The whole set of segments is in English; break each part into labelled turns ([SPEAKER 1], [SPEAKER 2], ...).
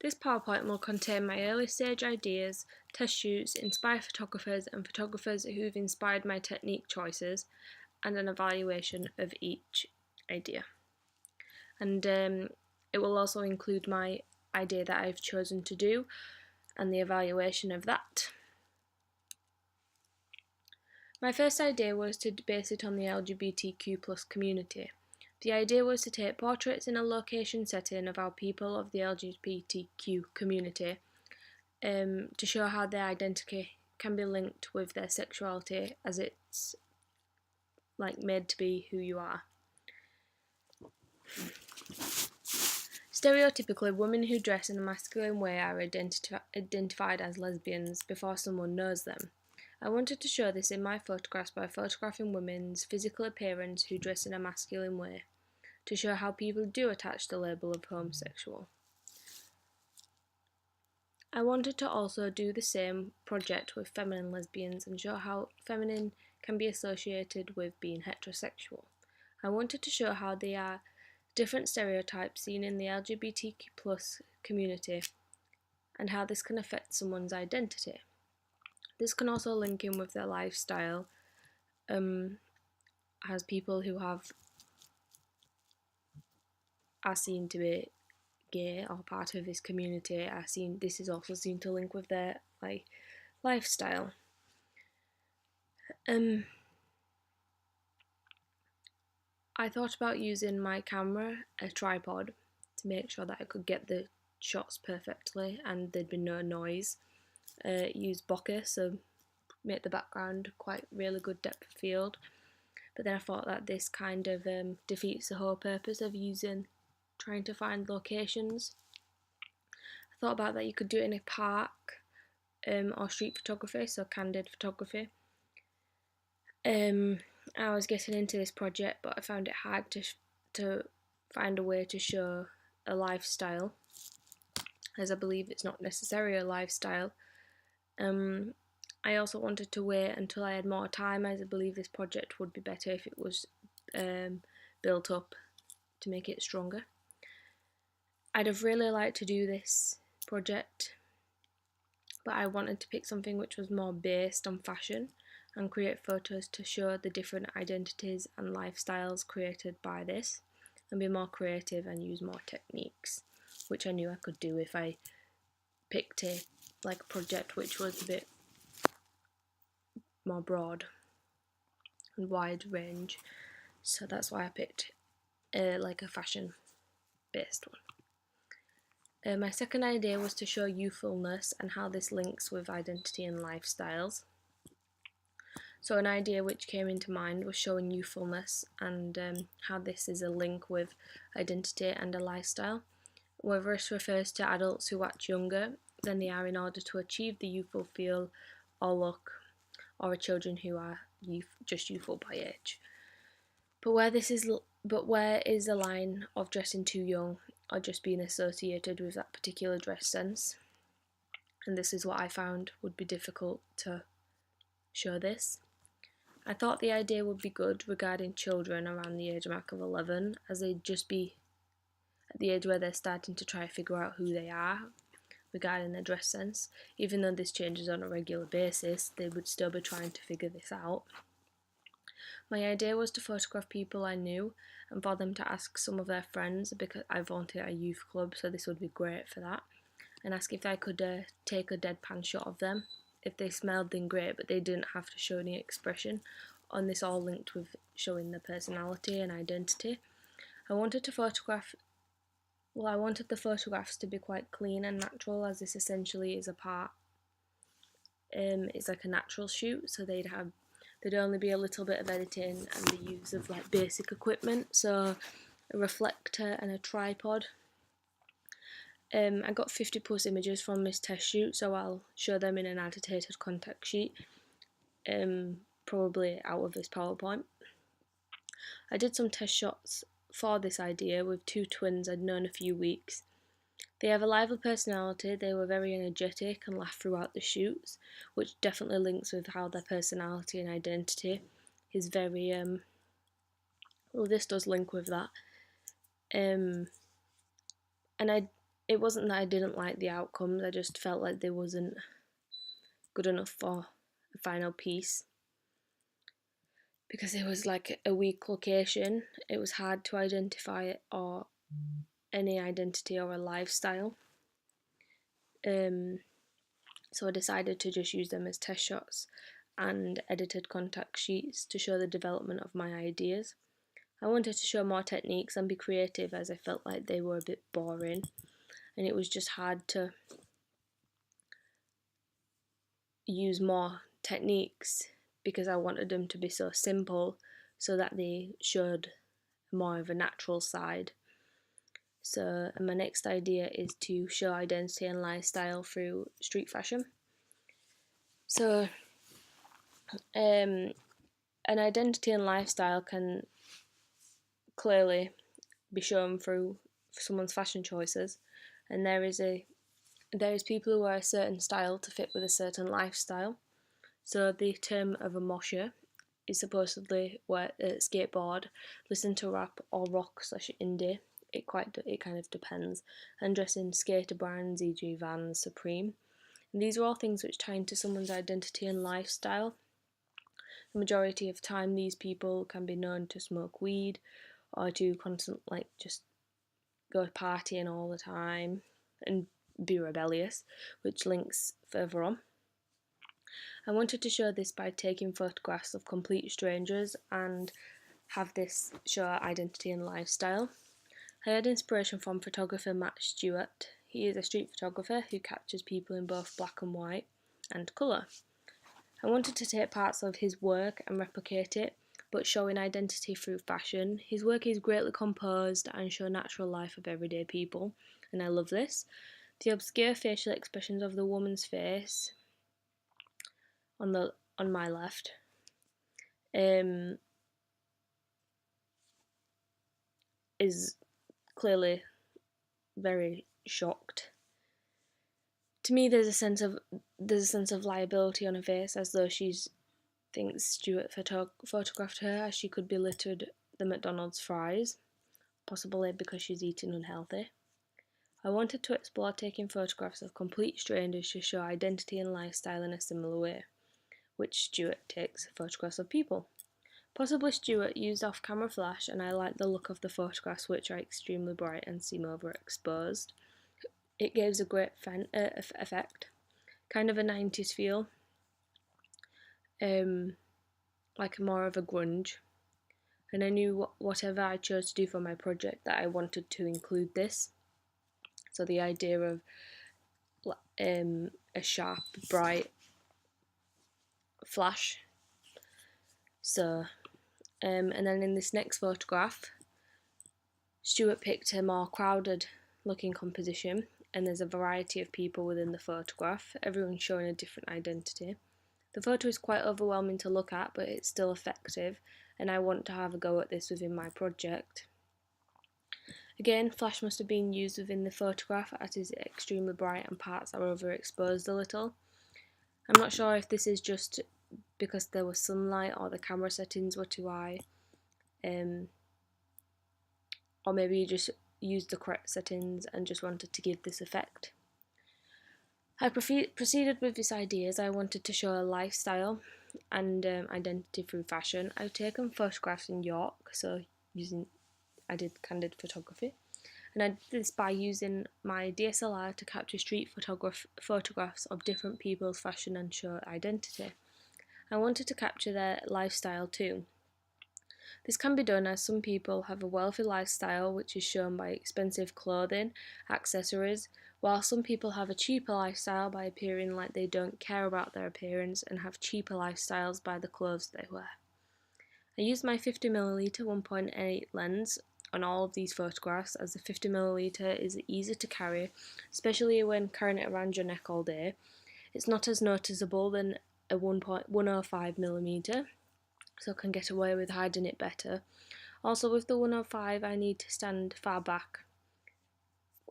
[SPEAKER 1] This PowerPoint will contain my early stage ideas, test shoots, inspired photographers and photographers who've inspired my technique choices, and an evaluation of each idea. And it will also include my idea that I've chosen to do and the evaluation of that. My first idea was to base it on the LGBTQ plus community. The idea was to take portraits in a location setting of our people of the LGBTQ community to show how their identity can be linked with their sexuality, as it's like made to be who you are. Stereotypically, women who dress in a masculine way are identified as lesbians before someone knows them. I wanted to show this in my photographs by photographing women's physical appearance who dress in a masculine way, to show how people do attach the label of homosexual. I wanted to also do the same project with feminine lesbians and show how feminine can be associated with being heterosexual. I wanted to show how they are different stereotypes seen in the LGBTQ plus community and how this can affect someone's identity. This can also link in with their lifestyle, as people who are seen to be gay or part of this community this is also seen to link with their lifestyle. I thought about using my camera, a tripod, to make sure that I could get the shots perfectly and there'd be no noise. Use bokeh, so make the background quite really good depth of field. But then I thought that this kind of defeats the whole purpose of trying to find locations. I thought about that you could do it in a park or street photography, so candid photography. I was getting into this project, but I found it hard to find a way to show a lifestyle, as I believe it's not necessarily a lifestyle. I also wanted to wait until I had more time, as I believe this project would be better if it was built up to make it stronger. I'd have really liked to do this project, but I wanted to pick something which was more based on fashion and create photos to show the different identities and lifestyles created by this, and be more creative and use more techniques, which I knew I could do if I picked a project which was a bit more broad and wide range. So that's why I picked a fashion based one. My second idea was to show youthfulness and how this links with identity and lifestyles. So an idea which came into mind was showing youthfulness and how this is a link with identity and a lifestyle. Whether this refers to adults who act younger than they are in order to achieve the youthful feel or look, or children who are just youthful by age. But where is the line of dressing too young or just being associated with that particular dress sense? And this is what I found would be difficult to show this. I thought the idea would be good regarding children around the age mark of 11, as they'd just be at the age where they're starting to try to figure out who they are regarding their dress sense. Even though this changes on a regular basis, they would still be trying to figure this out. My idea was to photograph people I knew and for them to ask some of their friends, because I volunteer at a youth club, so this would be great for that, and ask if I could take a deadpan shot of them. If they smelled, then great, but they didn't have to show any expression. On this all linked with showing their personality and identity. I wanted the photographs to be quite clean and natural, as this essentially is it's like a natural shoot, so there'd only be a little bit of editing and the use of basic equipment, so a reflector and a tripod. I got 50 plus images from this test shoot, so I'll show them in an annotated contact sheet, probably out of this PowerPoint. I did some test shots for this idea with two twins I'd known a few weeks. They have a lively personality, they were very energetic and laughed throughout the shoots, which definitely links with how their personality and identity is very, this does link with that. And it wasn't that I didn't like the outcomes, I just felt like they wasn't good enough for a final piece. Because it was like a weak location, it was hard to identify it or any identity or a lifestyle. So I decided to just use them as test shots and edited contact sheets to show the development of my ideas. I wanted to show more techniques and be creative as I felt like they were a bit boring, and it was just hard to use more techniques because I wanted them to be so simple so that they showed more of a natural side. So my next idea is to show identity and lifestyle through street fashion. So an identity and lifestyle can clearly be shown through someone's fashion choices, and there is people who wear a certain style to fit with a certain lifestyle. So the term of a mosher is supposedly wear skateboard, listen to rap or rock / indie. It kind of depends, and dress in skater brands, e.g. Vans, Supreme. And these are all things which tie into someone's identity and lifestyle. The majority of time, these people can be known to smoke weed or to just go partying all the time and be rebellious, which links further on. I wanted to show this by taking photographs of complete strangers and have this show identity and lifestyle. I had inspiration from photographer Matt Stewart. He is a street photographer who captures people in both black and white and colour. I wanted to take parts of his work and replicate it, but showing identity through fashion. His work is greatly composed and show natural life of everyday people, and I love this. The obscure facial expressions of the woman's face on my left is clearly very shocked. To me, there's a sense of liability on her face, as though she thinks Stewart photographed her as she could be littered the McDonald's fries, possibly because she's eating unhealthy. I wanted to explore taking photographs of complete strangers to show identity and lifestyle in a similar way, which Stewart takes photographs of people. Possibly Stewart used off-camera flash, and I like the look of the photographs, which are extremely bright and seem overexposed. It gives a great effect, kind of a 90s feel, like more of a grunge. And I knew whatever I chose to do for my project that I wanted to include this. So the idea of a sharp, bright flash. So, and then in this next photograph, Stewart picked a more crowded looking composition, and there's a variety of people within the photograph, everyone showing a different identity. The photo is quite overwhelming to look at, but it's still effective, and I want to have a go at this within my project. Again, flash must have been used within the photograph as it is extremely bright and parts are overexposed a little. I'm not sure if this is just because there was sunlight or the camera settings were too high, or maybe you just used the correct settings and just wanted to give this effect. I proceeded with this idea as I wanted to show a lifestyle and identity through fashion. I've taken photographs in York, so I did candid photography, and I did this by using my DSLR to capture street photographs of different people's fashion and show identity. I wanted to capture their lifestyle too. This can be done as some people have a wealthy lifestyle, which is shown by expensive clothing, accessories, while some people have a cheaper lifestyle by appearing like they don't care about their appearance and have cheaper lifestyles by the clothes they wear. I used my 50mm 1.8 lens on all of these photographs, as the 50mm is easy to carry, especially when carrying it around your neck all day. It's not as noticeable than a 105mm, so I can get away with hiding it better. Also, with the 105, I need to stand far back.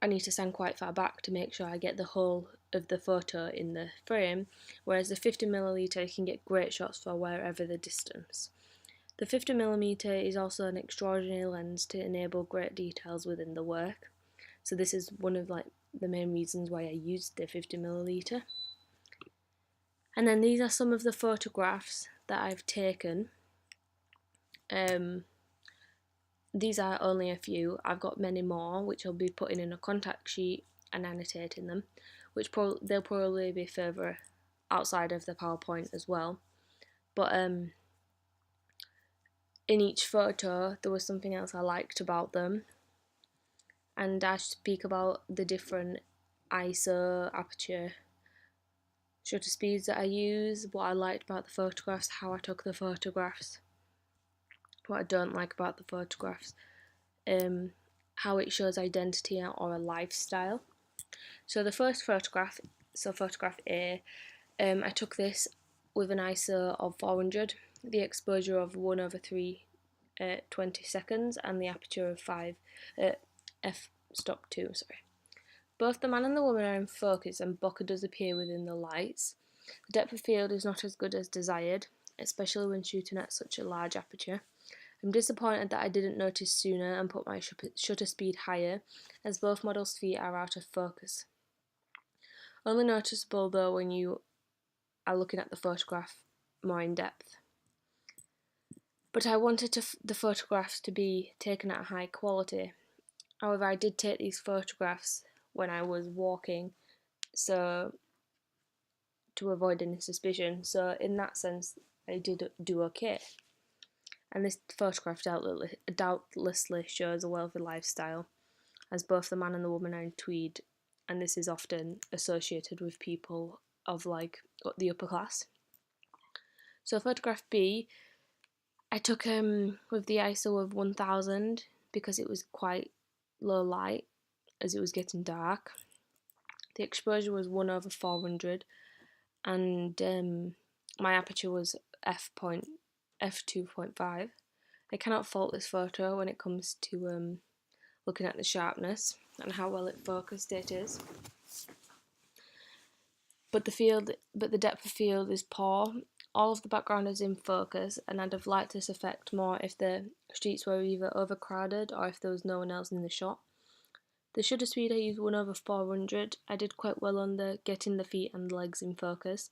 [SPEAKER 1] I need to stand quite far back to make sure I get the whole of the photo in the frame, whereas the 50mm you can get great shots for wherever the distance. The 50mm is also an extraordinary lens to enable great details within the work. So this is one of the main reasons why I used the 50ml. And then these are some of the photographs that I've taken. These are only a few. I've got many more, which I'll be putting in a contact sheet and annotating them, which they'll probably be further outside of the PowerPoint as well. But in each photo, there was something else I liked about them, and I speak about the different ISO, aperture, shutter speeds that I use, what I liked about the photographs, how I took the photographs, what I don't like about the photographs, how it shows identity or a lifestyle. So the first photograph, so photograph A, I took this with an ISO of 400, the exposure of 1/3 20 seconds, and the aperture of 5 f(2). Both the man and the woman are in focus, and bokeh does appear within the lights. The depth of field is not as good as desired, especially when shooting at such a large aperture. I'm disappointed that I didn't notice sooner and put my shutter speed higher, as both models' feet are out of focus. Only noticeable though when you are looking at the photograph more in depth. But I wanted the photographs to be taken at high quality. However, I did take these photographs when I was walking, so to avoid any suspicion. So in that sense, I did do okay. And this photograph doubtlessly shows a wealthy lifestyle, as both the man and the woman are in tweed, and this is often associated with people of like the upper class. So photograph B, I took with the ISO of 1000 because it was quite low light as it was getting dark. The exposure was 1/400, and my aperture was f2.5. I cannot fault this photo when it comes to looking at the sharpness and how well it focused it is. But the depth of field is poor. All of the background is in focus, and I'd have liked this effect more if the streets were either overcrowded or if there was no one else in the shot. The shutter speed I used 1/400. I did quite well on the getting the feet and legs in focus.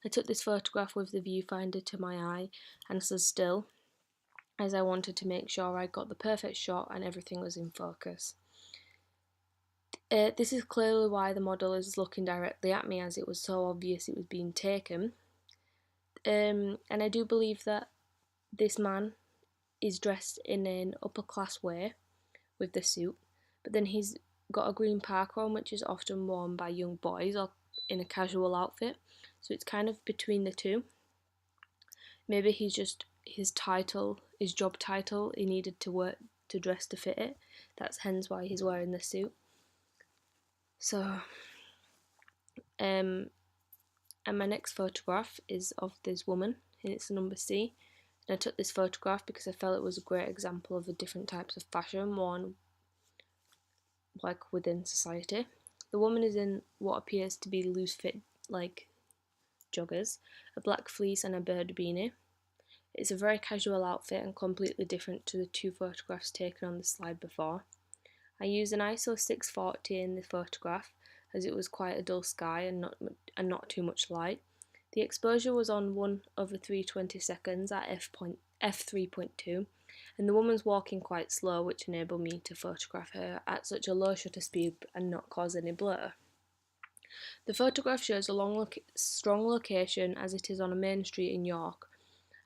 [SPEAKER 1] I took this photograph with the viewfinder to my eye and stood still, as I wanted to make sure I got the perfect shot and everything was in focus. This is clearly why the model is looking directly at me, as it was so obvious it was being taken. And I do believe that this man is dressed in an upper class way with the suit, but then he's got a green parka on, which is often worn by young boys or in a casual outfit, so it's kind of between the two. Maybe he's just his job title, he needed to dress to fit it. That's hence why he's wearing the suit. So, and my next photograph is of this woman, and it's number C. And I took this photograph because I felt it was a great example of the different types of fashion worn like within society. The woman is in what appears to be loose fit like joggers, a black fleece and a bird beanie. It's a very casual outfit and completely different to the two photographs taken on the slide before. I used an ISO 640 in the photograph as it was quite a dull sky and not too much light. The exposure was on 1/3 20 seconds at f3.2, and the woman's walking quite slow, which enabled me to photograph her at such a low shutter speed and not cause any blur. The photograph shows a strong location as it is on a main street in York.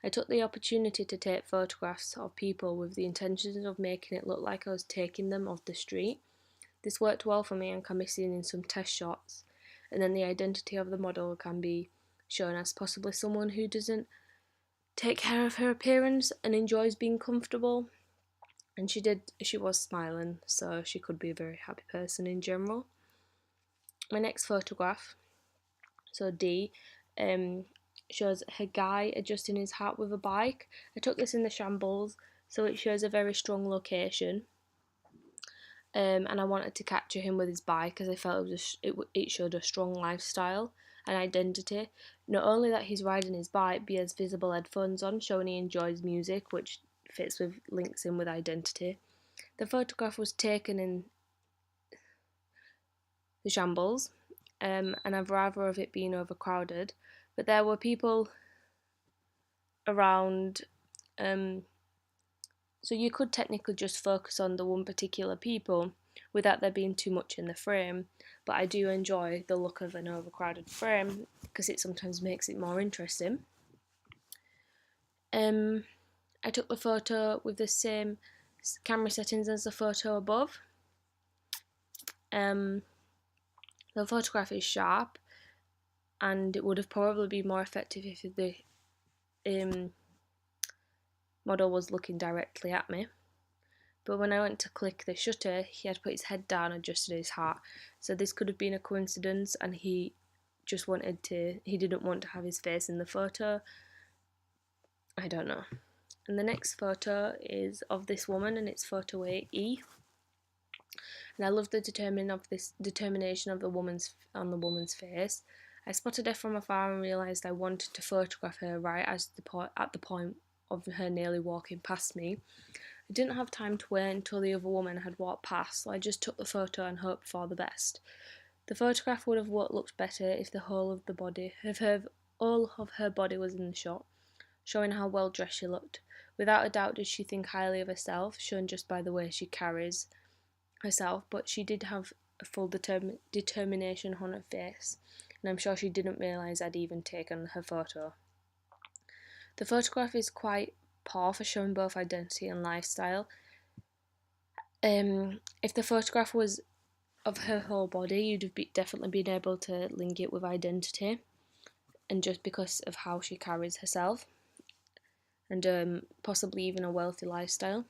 [SPEAKER 1] I took the opportunity to take photographs of people with the intentions of making it look like I was taking them off the street. This worked well for me and can be seen in some test shots, and then the identity of the model can be shown as possibly someone who doesn't take care of her appearance and enjoys being comfortable. And she was smiling, so she could be a very happy person in general. My next photograph, so D, shows a guy adjusting his hat with a bike. I took this in the shambles, so it shows a very strong location. And I wanted to capture him with his bike as I felt it showed a strong lifestyle and identity. Not only that he's riding his bike, but he has visible headphones on, showing he enjoys music, which links in with identity. The photograph was taken in the shambles, and I've rather of it being overcrowded. But there were people around, so you could technically just focus on the one particular people without there being too much in the frame. But I do enjoy the look of an overcrowded frame because it sometimes makes it more interesting. I took the photo with the same camera settings as the photo above. The photograph is sharp, and it would have probably been more effective if the model was looking directly at me. But when I went to click the shutter, he had put his head down and adjusted his hat. So this could have been a coincidence, and he didn't want to have his face in the photo. I don't know. And the next photo is of this woman, and it's photo 8E. And I love the determination of the woman's face. I spotted her from afar and realised I wanted to photograph her right at the point of her nearly walking past me. I didn't have time to wait until the other woman had walked past, so I just took the photo and hoped for the best. The photograph would have looked better if the whole of her body was in the shot, showing how well dressed she looked. Without a doubt did she think highly of herself, shown just by the way she carries herself, but she did have a full determination on her face, and I'm sure she didn't realise I'd even taken her photo. The photograph is quite poor for showing both identity and lifestyle. If the photograph was of her whole body, you'd have definitely been able to link it with identity, and just because of how she carries herself, and possibly even a wealthy lifestyle.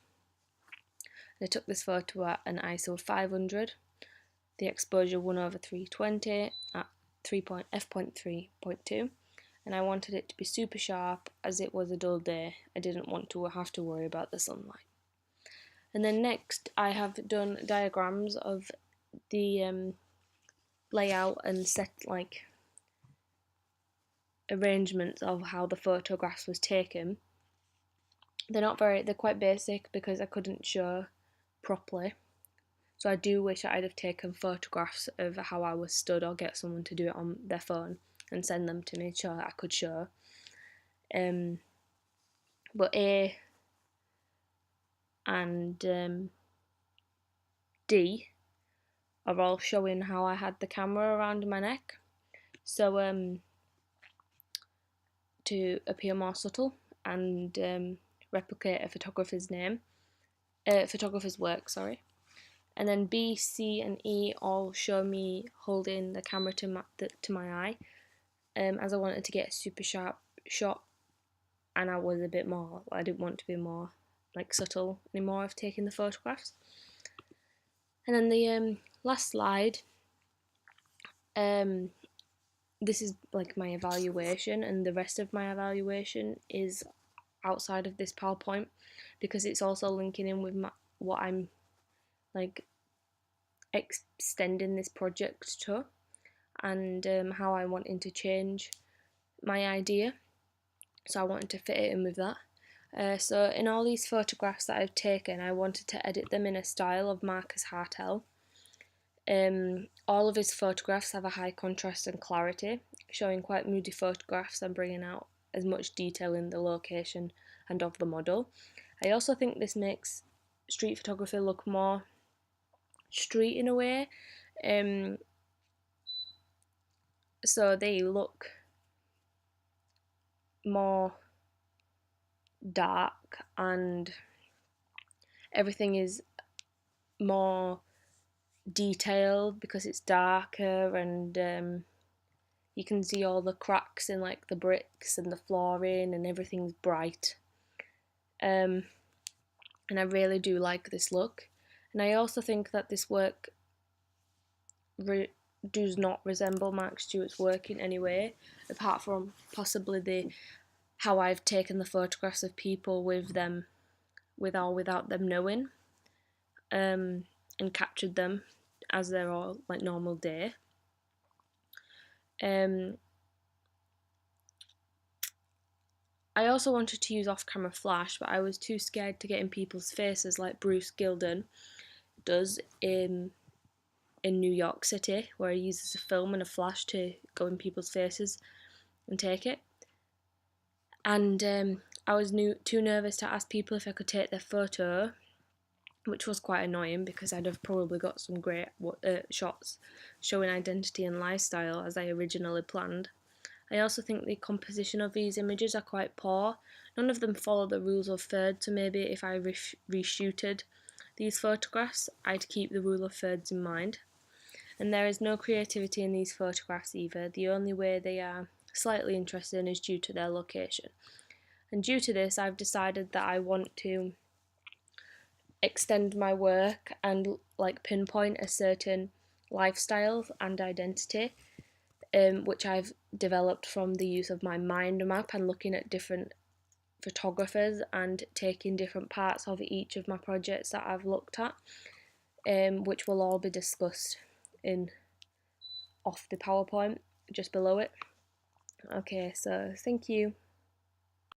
[SPEAKER 1] I took this photo at an ISO of 500, the exposure 1/320 at f.3.2, and I wanted it to be super sharp as it was a dull day. I didn't want to have to worry about the sunlight. And then next I have done diagrams of the layout and set arrangements of how the photographs was taken. They're quite basic because I couldn't show properly. So I do wish I'd have taken photographs of how I was stood, or get someone to do it on their phone and send them to me so I could show. But A and D are all showing how I had the camera around my neck. So to appear more subtle and replicate a photographer's work, sorry. And then B, C, and E all show me holding the camera to my eye, as I wanted to get a super sharp shot, and I didn't want to be more subtle anymore of taking the photographs. And then the last slide, this is my evaluation, and the rest of my evaluation is outside of this PowerPoint because it's also linking in with what I'm extending this project to, and how I wanted to change my idea. So I wanted to fit it in with that. So in all these photographs that I've taken, I wanted to edit them in a style of Marcus Hartel. All of his photographs have a high contrast and clarity, showing quite moody photographs and bringing out as much detail in the location and of the model. I also think this makes street photography look more street in a way. So they look more dark and everything is more detailed because it's darker, and you can see all the cracks in the bricks and the flooring, and everything's bright. And I really do like this look. And I also think that this work does not resemble Mark Stewart's work in any way, apart from possibly how I've taken the photographs of people with or without them knowing, and captured them as they're all normal day. I also wanted to use off-camera flash, but I was too scared to get in people's faces like Bruce Gilden does in in New York City, where he uses a film and a flash to go in people's faces and take it. And I was too nervous to ask people if I could take their photo, which was quite annoying because I'd have probably got some great shots showing identity and lifestyle as I originally planned. I also think the composition of these images are quite poor. None of them follow the rules of thirds, so maybe if I reshooted these photographs, I'd keep the rule of thirds in mind. And there is no creativity in these photographs either. The only way they are slightly interesting is due to their location. And due to this, I've decided that I want to extend my work and pinpoint a certain lifestyle and identity, which I've developed from the use of my mind map and looking at different photographers and taking different parts of each of my projects that I've looked at, which will all be discussed off the PowerPoint just below it. Okay, so thank you.